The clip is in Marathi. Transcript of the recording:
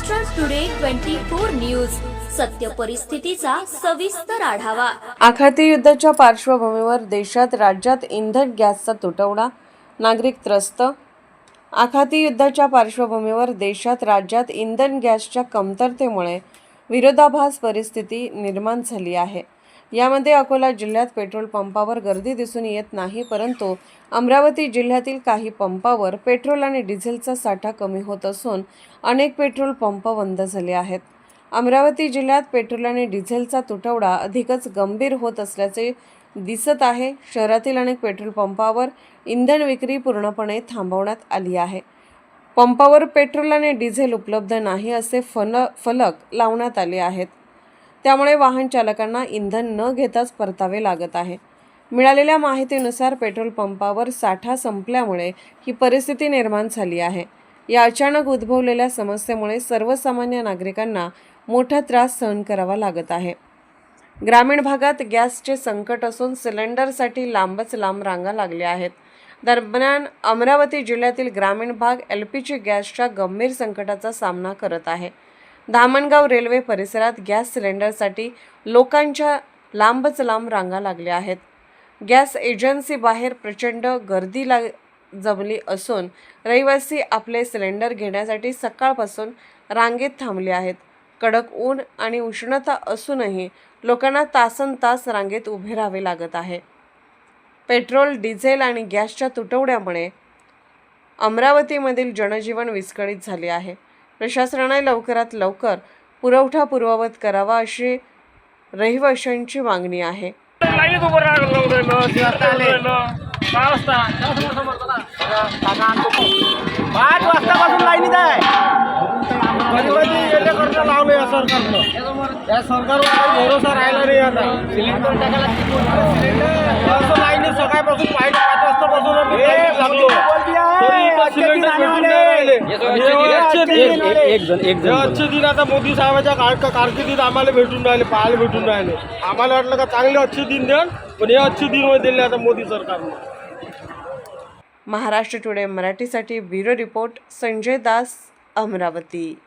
महाराष्ट्र टुडे 24 न्यूज सत्य परिस्थितीचा सविस्तर आढावा। आखाती युद्धाच्या पार्श्वभूमीवर देशात राज्यात इंधन गॅसचा तुटवडा, नागरिक त्रस्त। आखाती युद्धाच्या पार्श्वभूमीवर देशात राज्यात इंधन गॅसच्या कमतरतेमुळे विरोधाभास परिस्थिती निर्माण झाली आहे। यामध्ये अकोला जिल्ह्यात पेट्रोल पंपावर गर्दी दिसून येत नाही, परंतु अमरावती जिल्ह्यातील काही पंपावर पेट्रोल आणि डिझेलचा साठा कमी होत असून अनेक पेट्रोल पंप बंद झाले आहेत। अमरावती जिल्ह्यात पेट्रोल आणि डिझेलचा तुटवडा अधिकच गंभीर होत असल्याचे दिसत आहे। शहरातील अनेक पेट्रोल पंपावर इंधन विक्री पूर्णपणे थांबवण्यात आली आहे। पंपावर पेट्रोल आणि डिझेल उपलब्ध नाही असे फलक लावण्यात आले आहेत। त्यामुळे वाहन चालकांना इंधन न घेताच परतावे लागत आहे। मिळालेल्या माहितीनुसार पेट्रोल पंपावर साठा संपल्यामुळे ही परिस्थिती निर्माण झाली आहे। या अचानक उद्भवलेल्या समस्येमुळे सर्वसामान्य नागरिकांना मोठा त्रास सहन करावा लागत आहे। ग्रामीण भागात गॅसचे संकट असून सिलेंडरसाठी लांबच लांब रांगा लागल्या आहेत। दरम्यान अमरावती जिल्ह्यातील ग्रामीण भाग LPG गॅसच्या गंभीर संकटाचा सामना करत आहे। धामणगाव रेल्वे परिसरात गॅस सिलेंडरसाठी लोकांच्या लांबच लांब रांगा लागल्या आहेत। गॅस एजन्सी बाहेर प्रचंड गर्दी जमली असून रहिवासी आपले सिलेंडर घेण्यासाठी सकाळपासून रांगेत थांबले आहेत। कडक ऊन आणि उष्णता असूनही लोकांना तासनतास रांगेत उभे राहावे लागत आहे। पेट्रोल, डिझेल आणि गॅसच्या तुटवड्यामुळे अमरावतीमधील जनजीवन विस्कळीत झाले आहे। प्रशासनाने लवकरात लवकर पुरवठा पूर्ववत करावा अशी रहिवाशांची मागणी आहे। पाच वाजतापासून लाईनीत आहे। लावलं या सरकारनं, या सरकारवर भरोसा राहिला नाही। आता सिलेंडर टाकायला लाईनीत सकाळपासून 5 वाजतापासून लागलो। अच्छे दिन आता मोदी साहेबांच्या कारकिर्दीत आम्हाला भेटून राहिले, पाहायला भेटून राहिले। आम्हाला वाटलं का चांगले अच्छे दिन देण, पण हे अच्छे दिन दिले आता मोदी सरकारने। महाराष्ट्र टुडे मराठीसाठी ब्युरो रिपोर्ट संजय दास, अमरावती।